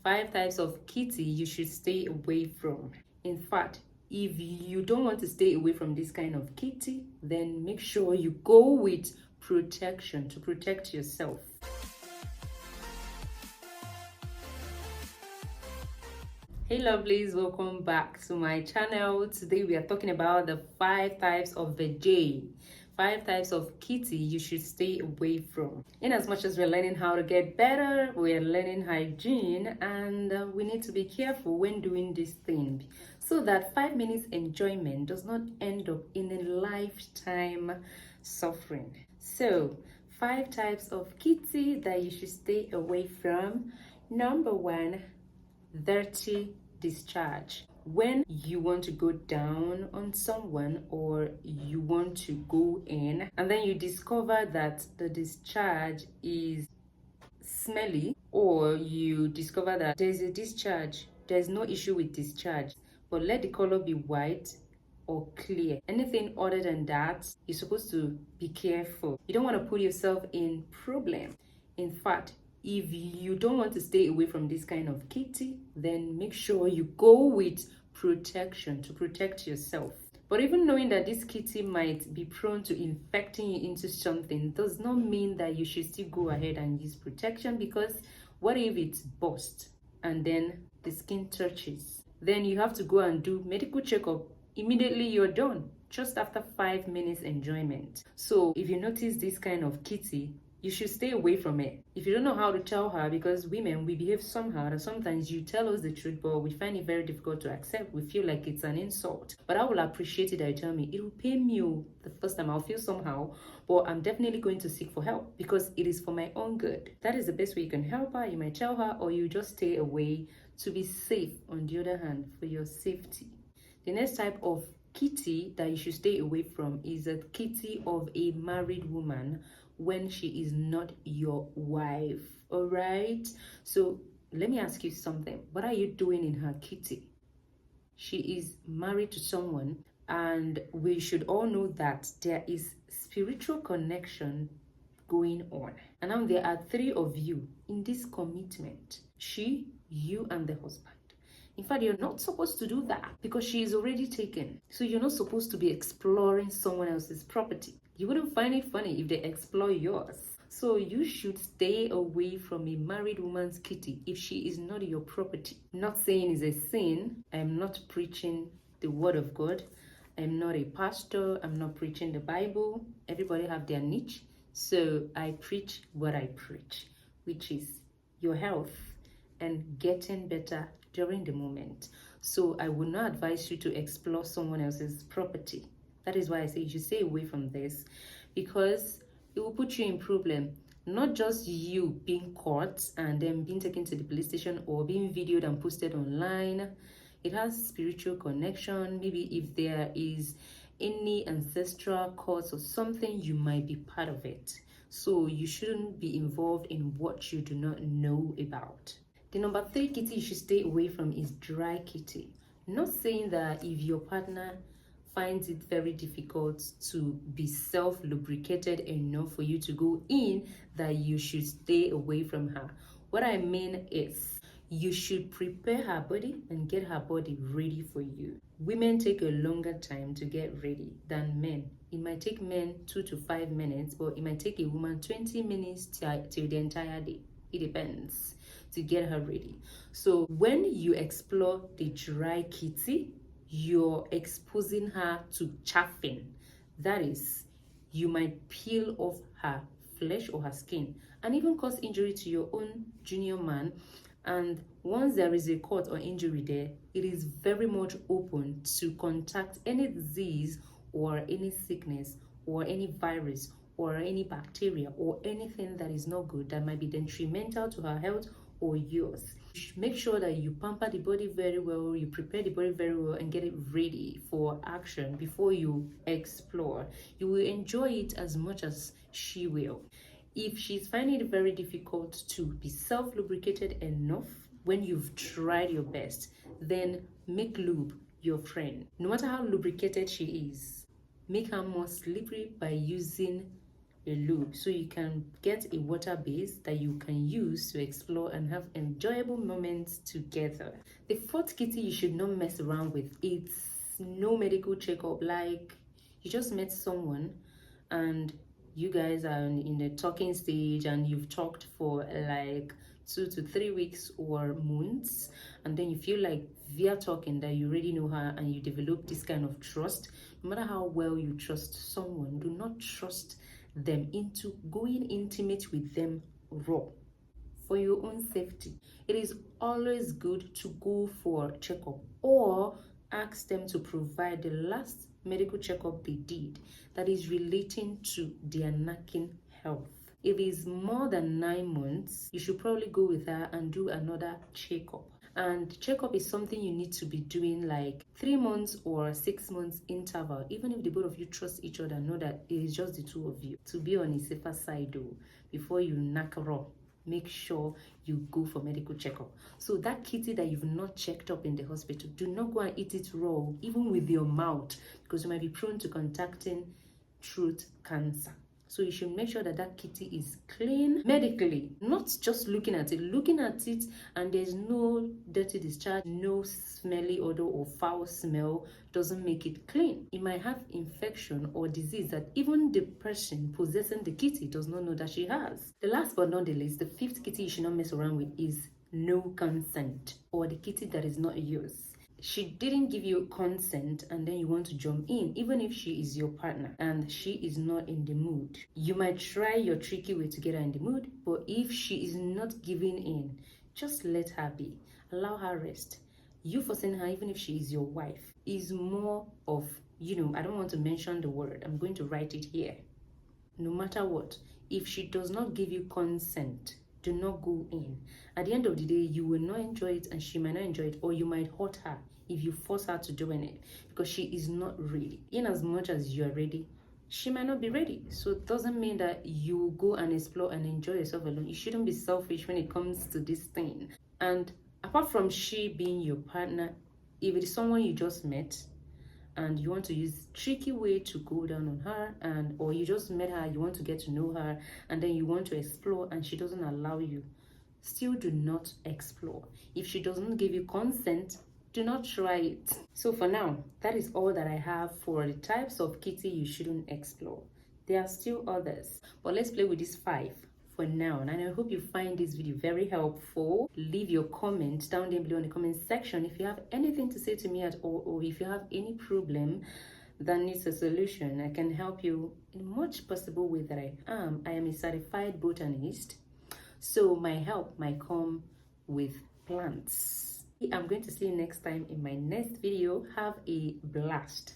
5 types of kitty you should stay away from. In fact, if you don't want to stay away from this kind of kitty, then make sure you go with protection to protect yourself. Hey lovelies, welcome back to my channel. Today we are talking about the 5 types of VAJAY. 5 types of kitty you should stay away from. In as much as we're learning how to get better, we're learning hygiene, and we need to be careful when doing this thing so that 5 minutes enjoyment does not end up in a lifetime suffering. So 5 types of kitty that you should stay away from. Number 1, dirty discharge. When you want to go down on someone or you want to go in and then you discover that the discharge is smelly, or you discover that there's a discharge, there's no issue with discharge, but let the color be white or clear. Anything other than that, you're supposed to be careful. You don't want to put yourself in problem. In fact, if you don't want to stay away from this kind of kitty, then make sure you go with protection to protect yourself. But even knowing that this kitty might be prone to infecting you into something does not mean that you should still go ahead and use protection, because what if it's burst and then the skin touches? Then you have to go and do medical checkup. Immediately you're done, just after 5 minutes enjoyment. So if you notice this kind of kitty, you should stay away from it. If you don't know how to tell her, because women, we behave somehow, that sometimes you tell us the truth, but we find it very difficult to accept. We feel like it's an insult. But I will appreciate it that you tell me. It will pain me the first time. I'll feel somehow, but I'm definitely going to seek for help because it is for my own good. That is the best way you can help her. You might tell her, or you just stay away to be safe on the other hand, for your safety. The next type of kitty that you should stay away from is a kitty of a married woman when she is not your wife. All right, so let me ask you something. What are you doing in her kitty? She is married to someone, and we should all know that there is spiritual connection going on. And now there are 3 of you in this commitment: she, you, and the husband. In fact, you're not supposed to do that because she is already taken. So you're not supposed to be exploring someone else's property. You wouldn't find it funny if they explore yours. So you should stay away from a married woman's kitty if she is not your property. I'm not saying it's a sin. I'm not preaching the word of God. I'm not a pastor. I'm not preaching the Bible. Everybody have their niche. So I preach what I preach, which is your health and getting better during the moment. So I would not advise you to explore someone else's property. That is why I say you should stay away from this, because it will put you in problem. Not just you being caught and then being taken to the police station or being videoed and posted online. It has spiritual connection. Maybe if there is any ancestral cause or something, you might be part of it. So you shouldn't be involved in what you do not know about. The number 3 kitty you should stay away from is dry kitty. Not saying that if your partner finds it very difficult to be self-lubricated enough for you to go in, that you should stay away from her. What I mean is, you should prepare her body and get her body ready for you. Women take a longer time to get ready than men. It might take men 2 to 5 minutes, but it might take a woman 20 minutes till the entire day. It depends, to get her ready. So when you explore the dry kitty, you're exposing her to chafing. That is, you might peel off her flesh or her skin and even cause injury to your own junior man. And once there is a cut or injury there, it is very much open to contact any disease or any sickness or any virus or any bacteria or anything that is not good, that might be detrimental to her health or yours. Make sure that you pamper the body very well, you prepare the body very well, and get it ready for action before you explore. You will enjoy it as much as she will. If she's finding it very difficult to be self-lubricated enough when you've tried your best, then make lube your friend. No matter how lubricated she is, make her more slippery by using a lube, so you can get a water base that you can use to explore and have enjoyable moments together. The fourth kitty you should not mess around with, it's no medical checkup. Like, you just met someone and you guys are in the talking stage and you've talked for like 2 to 3 weeks or months, and then you feel like via talking that you already know her and you develop this kind of trust. No matter how well you trust someone, do not trust them into going intimate with them raw. For your own safety, it is always good to go for a checkup or ask them to provide the last medical checkup they did that is relating to their knacking health. If it's more than 9 months, you should probably go with her and do another checkup. And checkup is something you need to be doing like 3 months or 6 months interval, even if the both of you trust each other, know that it is just the two of you, to be on a safer side though. Before you knack raw, make sure you go for medical checkup. So that kitty that you've not checked up in the hospital, do not go and eat it raw, even with your mouth, because you might be prone to contacting throat cancer. So you should make sure that that kitty is clean medically, not just looking at it and there's no dirty discharge, no smelly odor or foul smell doesn't make it clean. It might have infection or disease that even the person possessing the kitty does not know that she has. The last but not the least, the fifth kitty you should not mess around with is no consent, or the kitty that is not yours. She didn't give you consent and then you want to jump in, even if she is your partner and she is not in the mood. You might try your tricky way to get her in the mood, but if she is not giving in, just let her be. Allow her rest. You forcing her, even if she is your wife, is more of, I don't want to mention the word, I'm going to write it here. No matter what, if she does not give you consent, do not go in. At the end of the day, you will not enjoy it and she might not enjoy it, or you might hurt her if you force her to doing it because she is not ready. In as much as you are ready, she might not be ready. So it doesn't mean that you go and explore and enjoy yourself alone. You shouldn't be selfish when it comes to this thing. And apart from she being your partner, if it is someone you just met and you want to use tricky way to go down on her, or you just met her, you want to get to know her, and then you want to explore and she doesn't allow you, still do not explore. If she doesn't give you consent, do not try it. So for now, that is all that I have for the types of kitty you shouldn't explore. There are still others, but let's play with these 5 for now, and I hope you find this video very helpful. Leave your comment down there below in the comment section if you have anything to say to me at all, or if you have any problem that needs a solution. I can help you in much possible way that I am. I am a certified botanist, so my help might come with plants. I'm going to see you next time in my next video. Have a blast.